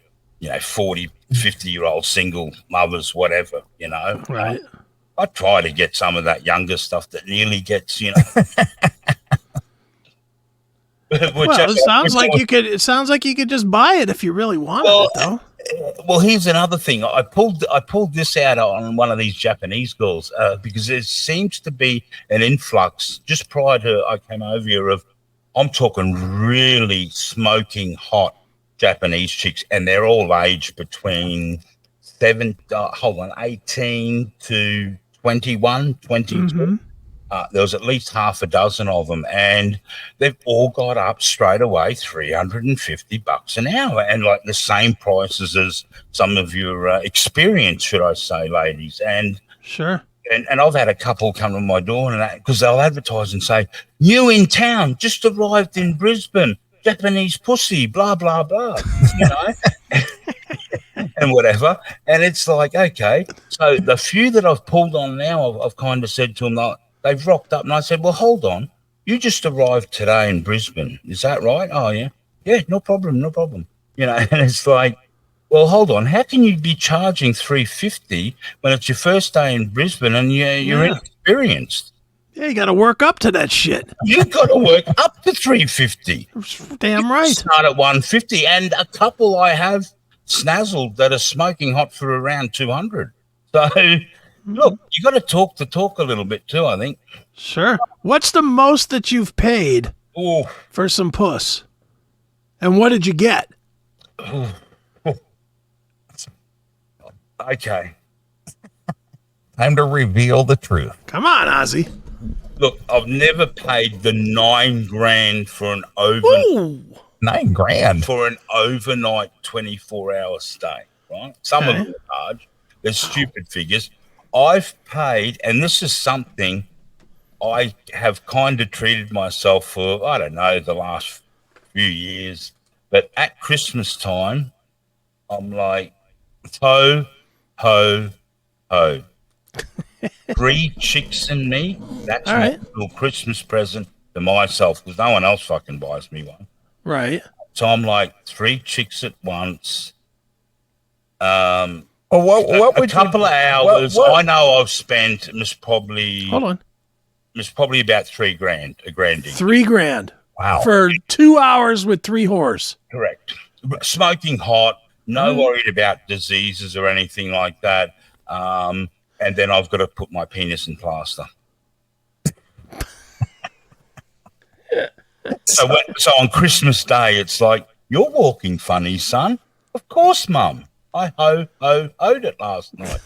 40, 50-year-old single mothers, whatever, you know. Right. I try to get some of that younger stuff that nearly gets, you know. It sounds like you could just buy it if you really wanted it, though. Well, here's another thing. I pulled this out on one of these Japanese girls because there seems to be an influx just prior to I came over here of, I'm talking really smoking hot Japanese chicks, and they're all aged between 18 to 21, 22. Mm-hmm. There was at least half a dozen of them, and they've all got up straight away $350 an hour, and like the same prices as some of your experience, should I say, ladies. And sure. And I've had a couple come to my door and that because they'll advertise and say, "New in town, just arrived in Brisbane, Japanese pussy, blah blah blah," you know. And whatever, and it's like, okay. So the few that I've pulled on now, I've kind of said to them, like, they've rocked up, and I said, well, hold on. You just arrived today in Brisbane. Is that right? Oh, yeah. Yeah, no problem. You know, and it's like, well, hold on. How can you be charging $350 when it's your first day in Brisbane and you're inexperienced? Yeah, you got to work up to that shit. You got to work up to 350. Damn right. Start at 150, and a couple I have snazzled that are smoking hot for around 200. So, look, you got to talk the talk a little bit too, I think. Sure. What's the most that you've paid Oh, for some puss? And what did you get? okay. Time to reveal the truth. Come on, Ozzy. Look, I've never paid the $9,000 for an Ooh. overnight 24-hour stay. Right? Some of them are large. They're stupid figures. I've paid, and this is something I have kind of treated myself for, I don't know, the last few years. But at Christmas time, I'm like, ho, ho, ho. 3 chicks and me. That's my little Christmas present to myself because no one else fucking buys me one. Right. So I'm like 3 chicks at once. What would a couple of hours. I know I've spent probably about $3,000, a grand each. $3,000. Wow. For 2 hours with 3 whores. Correct. Smoking hot, no worried about diseases or anything like that. And then I've got to put my penis in plaster. So on Christmas Day, it's like, you're walking funny, son. Of course, Mum. I hoed it last night.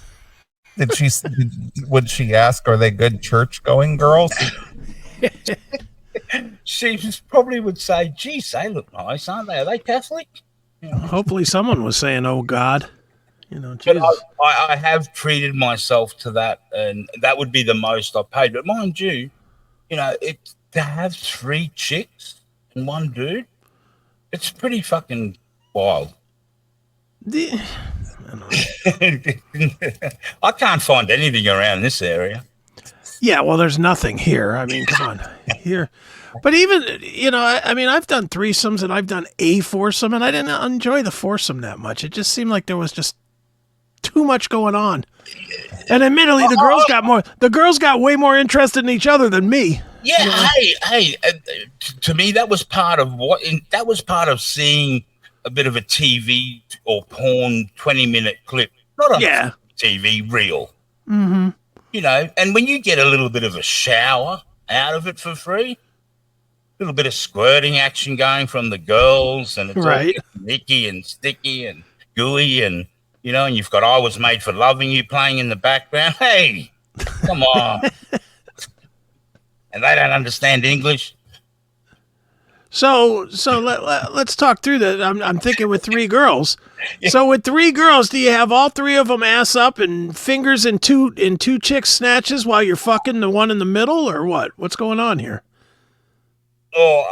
Would she ask, are they good church-going girls? She probably would say, geez, they look nice, aren't they? Are they Catholic? You know? Hopefully someone was saying, oh, God. You know, but I have treated myself to that, and that would be the most I paid. But mind you, to have 3 chicks and 1 dude, it's pretty fucking wild. I can't find anything around this area. Yeah, well, there's nothing here. I mean, come on. Here. But even, I've done threesomes and I've done a foursome, and I didn't enjoy the foursome that much. It just seemed like there was just too much going on. And admittedly, the girls got way more interested in each other than me. Yeah, hey, to me, that was part of seeing a bit of a TV or porn 20-minute clip, not on TV, real. Mm-hmm. And when you get a little bit of a shower out of it for free, a little bit of squirting action going from the girls, and it's all icky and sticky and gooey, and and you've got "I Was Made for Loving You" playing in the background. Hey, come on. And they don't understand English. So let's talk through that. I'm thinking with 3 girls. Yeah. So with 3 girls, do you have all 3 of them ass up and fingers in two chicks snatches while you're fucking the one in the middle, or what? What's going on here? Oh,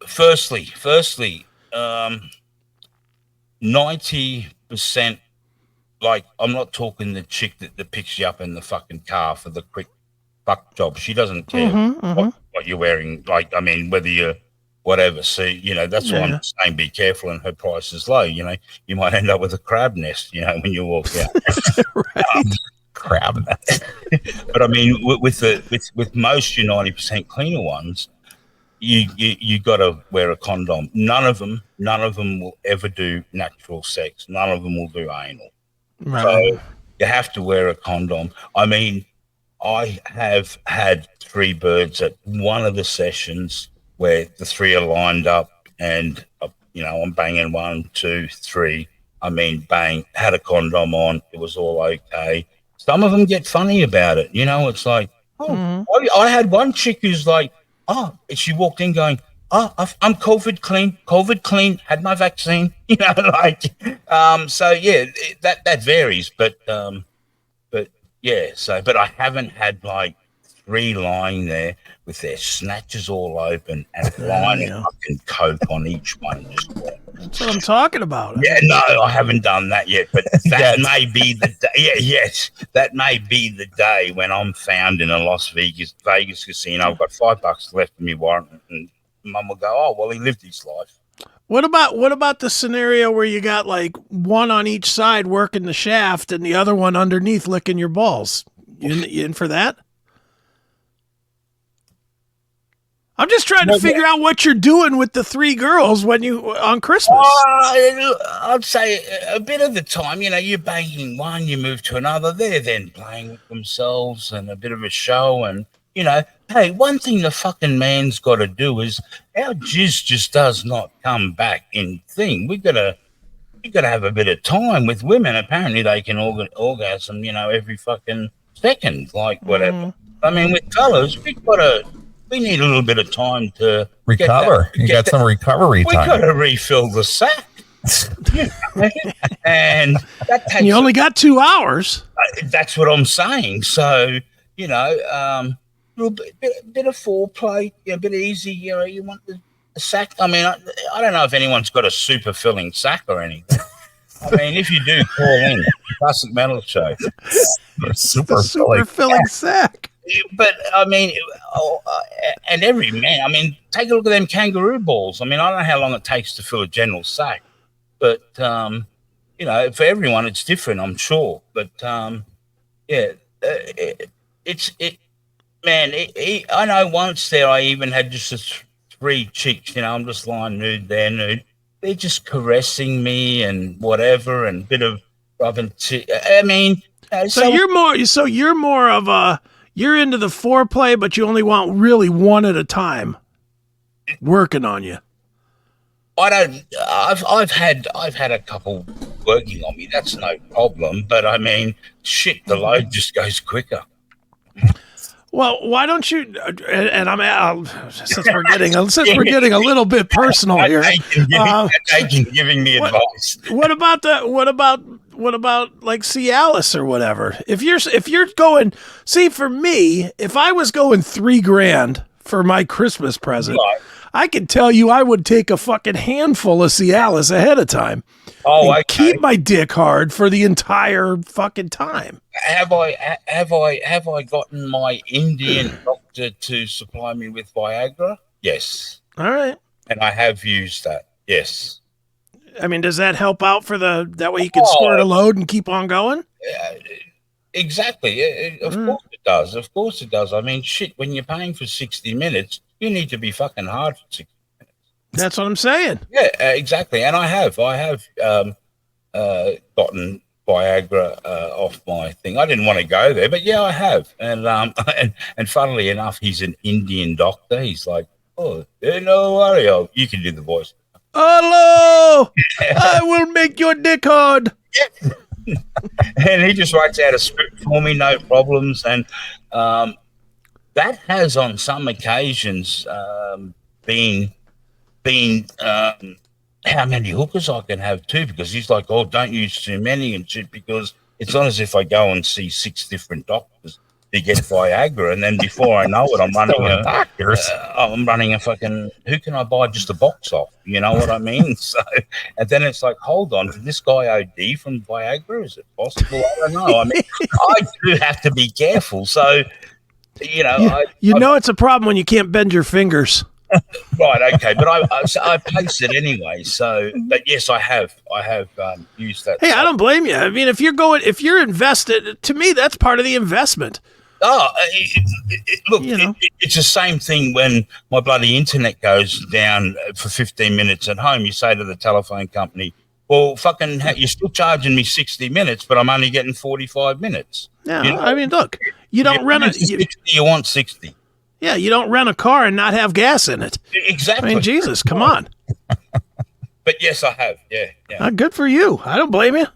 firstly, 90%. Like, I'm not talking the chick that picks you up in the fucking car for the quick fuck job. She doesn't care what you're wearing. Like, I mean, whether you're whatever. See, that's why I'm saying be careful, and her price is low. You might end up with a crab nest, when you walk out. Crab nest. But I mean, with most your 90% cleaner ones, you got to wear a condom. None of them will ever do natural sex. None of them will do anal. Right. So you have to wear a condom. I mean, I have had 3 birds at one of the sessions where the 3 are lined up, and I'm banging 1, 2, 3. I mean, bang, had a condom on. It was all okay. Some of them get funny about it. It's like, I had one chick who's like, she walked in going, I'm COVID clean, had my vaccine, so yeah, that varies, but yeah, but I haven't had like 3 lying there with their snatches all open and line of fucking coke on each one. That's what I'm talking about. Yeah, no, I haven't done that yet, but that may be the day. Yeah, yes, that may be the day when I'm found in a Las Vegas casino. I've got $5 left in my warrant, and Mum will go, "Oh, well, he lived his life." What about the scenario where you got like one on each side working the shaft and the other one underneath licking your balls? You in for that? I'm just trying to figure out what you're doing with the 3 girls when you on Christmas. I'd say a bit of the time, you're banging one, you move to another. They're then playing with themselves and a bit of a show. And, hey, one thing the fucking man's got to do is our jizz just does not come back in thing. We got to have a bit of time with women. Apparently they can orgasm, every fucking second, like whatever. I mean, with fellas, we need a little bit of time to recover. You got some recovery time. We got to refill the sack. And that takes you only got 2 hours. That's what I'm saying. So, a little bit of foreplay, a bit easy. You want the sack. I mean, I don't know if anyone's got a super filling sack or anything. I mean, if you do, call in. Classic Metal Show. Super filling sack. But I mean, and every man. I mean, take a look at them kangaroo balls. I mean, I don't know how long it takes to fill a general sack, but for everyone it's different, I'm sure. But I know once there, I even had just 3 chicks. I'm just lying nude there, nude. They're just caressing me and whatever, and a bit of rubbing. I mean, so you're more of a. You're into the foreplay, but you only want really one at a time working on you. I don't. I've had a couple working on me. That's no problem. But I mean, shit, the load just goes quicker. Well, why don't you? And I'm since we're getting a little bit personal here. Giving me advice. What about like Cialis or whatever? If you're going, see, for me, if I was going $3,000 for my Christmas present, right, I could tell you I would take a fucking handful of Cialis ahead of time. Oh, I keep my dick hard for the entire fucking time. Have I gotten my Indian doctor to supply me with Viagra? Yes. All right. And I have used that. Yes. I mean, does that help out that way you can squirt a load and keep on going? Exactly. Of course it does. Of course it does. I mean, shit, when you're paying for 60 minutes, you need to be fucking hard for 60 minutes. That's what I'm saying. Yeah, exactly. And I have gotten Viagra off my thing. I didn't want to go there, but yeah, I have. And and funnily enough, he's an Indian doctor. He's like, oh, no worry. You can do the voice. Hello, I will make your dick hard. And he just writes out a script for me, no problems. And that has on some occasions been how many hookers I can have too, because he's like, oh, don't use too many and shit, because it's not as if I go and see 6 different doctors to get Viagra, and then before I know it, I'm running a fucking, who can I buy just a box off? You know what I mean? So, and then it's like, hold on, did this guy OD from Viagra? Is it possible? I don't know. I mean, I do have to be careful. So, it's a problem when you can't bend your fingers. Right, okay, but I place it anyway. So, but yes, I have used that. Hey, I don't blame you. I mean, if you're invested, to me, that's part of the investment. Oh, look, it's the same thing when my bloody internet goes down for 15 minutes at home. You say to the telephone company, well, fucking, you're still charging me 60 minutes, but I'm only getting 45 minutes. Yeah, I mean, look, you don't rent you want 60. Yeah, you don't rent a car and not have gas in it. Exactly. I mean, Jesus, come on. But yes, I have. Yeah. Good for you. I don't blame you.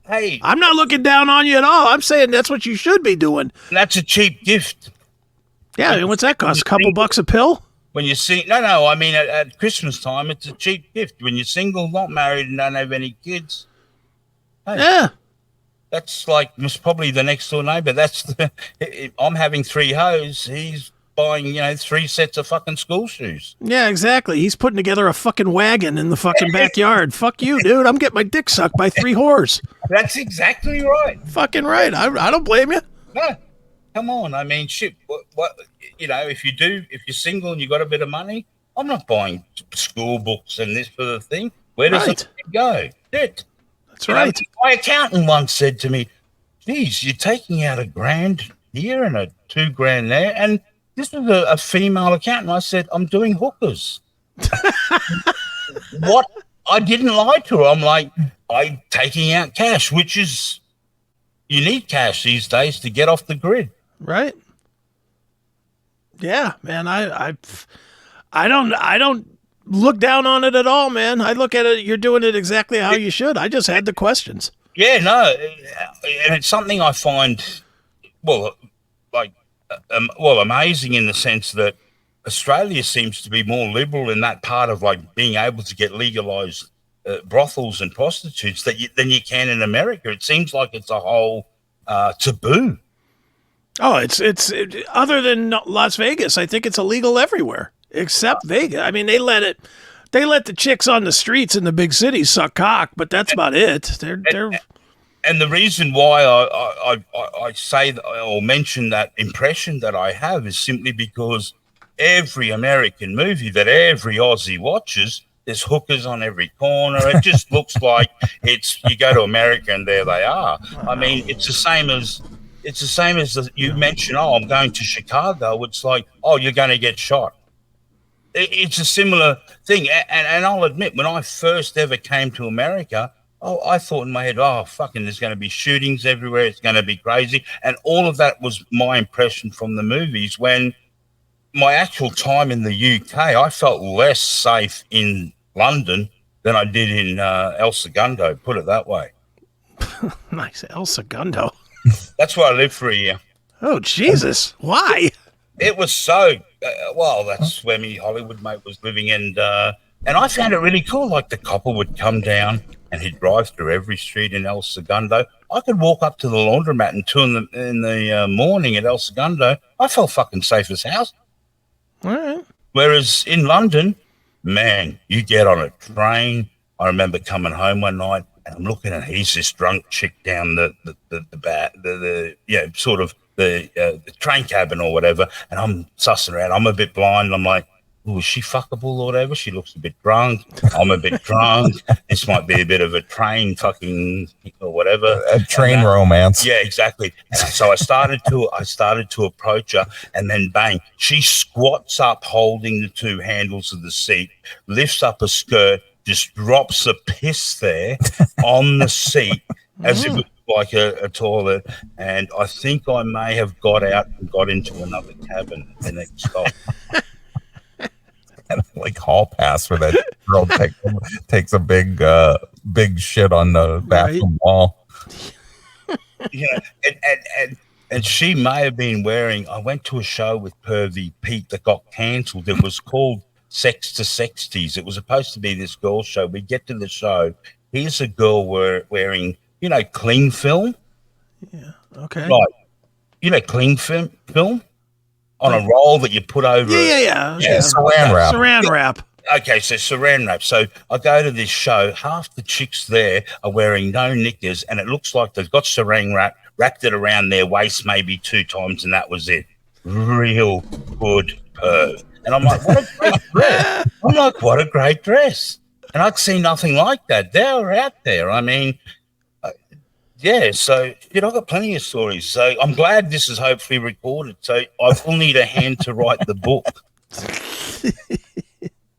Hey, I'm not looking down on you at all. I'm saying that's what you should be doing. That's a cheap gift. Yeah, I mean, what's that cost? A couple bucks a pill? When you see, no, I mean, at Christmas time, it's a cheap gift. When you're single, not married, and don't have any kids. Hey, yeah. That's like probably the next door neighbor. I'm having 3 hoes. He's buying, 3 sets of fucking school shoes. Yeah, exactly. He's putting together a fucking wagon in the fucking backyard. Fuck you, dude. I'm getting my dick sucked by 3 whores. That's exactly right. Fucking right. I don't blame you. No, come on. I mean, shit. What if you're single and you got a bit of money, I'm not buying school books and this for the thing. Where does it go? Shit. That's right. My accountant once said to me, geez, you're taking out $1,000 here and $2,000 there, and this was a female account. And I said, I'm doing hookers. What? I didn't lie to her. I'm like, I'm taking out cash, which is, you need cash these days to get off the grid. Right. Yeah, man. I don't look down on it at all, man. I look at it. You're doing it exactly how you should. I just had the questions. Yeah, no. And it's something I find, amazing in the sense that Australia seems to be more liberal in that part of like being able to get legalized brothels and prostitutes than you can in America. It seems like it's a whole taboo. Oh, it's other than Las Vegas. I think it's illegal everywhere except Vegas. I mean, they let the chicks on the streets in the big cities suck cock, but that's about it. And the reason why I say or mention that impression that I have is simply because every American movie that every Aussie watches, there's hookers on every corner. It just looks like you go to America and there they are. I mean, it's the same as you mentioned, I'm going to Chicago. It's like, you're going to get shot. It's a similar thing. And I'll admit, when I first ever came to America, I thought in my head, fucking, there's going to be shootings everywhere. It's going to be crazy. And all of that was my impression from the movies. When my actual time in the UK, I felt less safe in London than I did in El Segundo, put it that way. Nice, El Segundo. That's where I lived for a year. Oh, Jesus. Why? It was so, that's where me Hollywood mate was living. And I found it really cool. Like the copper would come down and he'd drive through every street in El Segundo. I could walk up to the laundromat and 2 in the morning at El Segundo. I felt fucking safe as house. All right. Whereas in London, man, you get on a train. I remember coming home one night and I'm looking at he's this drunk chick down the train cabin or whatever, and I'm sussing around. I'm a bit blind. I'm like, is she fuckable or whatever? She looks a bit drunk. I'm a bit drunk. This might be a bit of a train fucking or whatever. A train romance. Yeah, exactly. And so I started to approach her, and then bang, she squats up holding the 2 handles of the seat, lifts up her skirt, just drops a piss there on the seat as if it was like a toilet. And I think I may have got out and got into another cabin the next stop. And like hall pass where that girl takes a big shit on the bathroom wall. Yeah, and she may have been wearing. I went to a show with Pervy Pete that got cancelled. It was called Sex to Sexties. It was supposed to be this girl show. We get to the show. Here's a girl wearing, cling film. Yeah. Okay. Right. Cling film on a roll that you put over. Yeah. Saran wrap. Saran wrap. Okay, so saran wrap. So I go to this show. Half the chicks there are wearing no knickers, and it looks like they've got saran wrap, wrapped it around their waist maybe 2 times, and that was it. Real good perv. And I'm like, what a great dress. What a great dress. And I'd seen nothing like that. They were out there. I mean, so, I've got plenty of stories. So I'm glad this is hopefully recorded. So I will need a hand to write the book.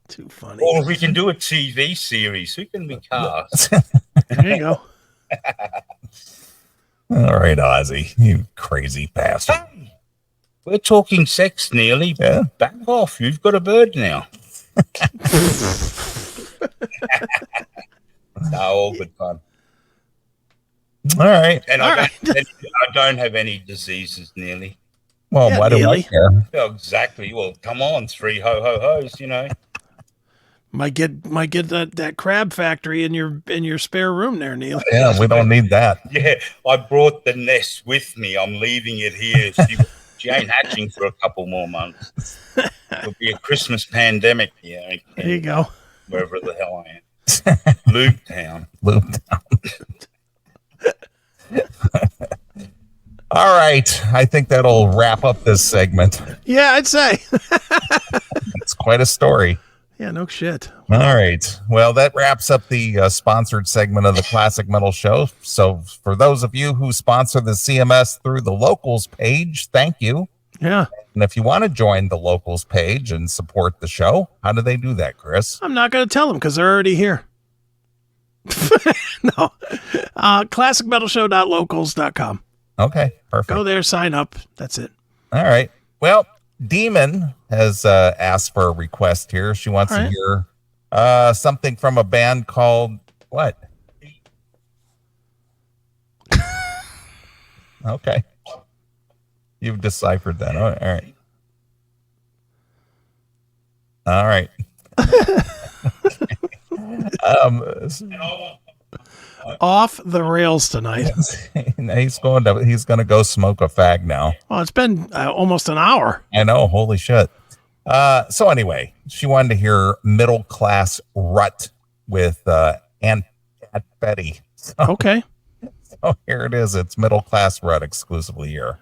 Too funny. Or we can do a TV series. Who can we cast? There you go. All right, Ozzy, you crazy bastard. Hey, we're talking sex nearly. Yeah. Back off. You've got a bird now. No, all good fun. All right. And I don't have any diseases nearly. Well, Yeah, why do I nearly. care? Yeah, exactly. Well, come on, 3 ho-ho-hos, Might get that crab factory in your spare room there, Neil. Yeah, we don't need that. Yeah, I brought the nest with me. I'm leaving it here. She ain't hatching for a couple more months. It'll be a Christmas pandemic here. There you go. Wherever the hell I am. Lube Town. All right. I think that'll wrap up this segment. Yeah, I'd say. It's quite a story. Yeah, no shit. All right. Well, that wraps up the sponsored segment of the Classic Metal Show. So for those of you who sponsor the CMS through the locals page, thank you. Yeah. And if you want to join the locals page and support the show, how do they do that, Chris? I'm not going to tell them because they're already here. No. Classicmetalshow.locals.com. Okay, perfect. Go there, sign up. That's it. All right. Well, Demon has asked for a request here. She wants to hear something from a band called what? Okay. You've deciphered that. Oh, all right. Off the rails tonight. He's going to go smoke a fag now. Well, it's been almost an hour. I know. Holy shit. So anyway, she wanted to hear Middle Class Rut with Aunt Betty. So, Okay. so here it is. It's Middle Class Rut exclusively here.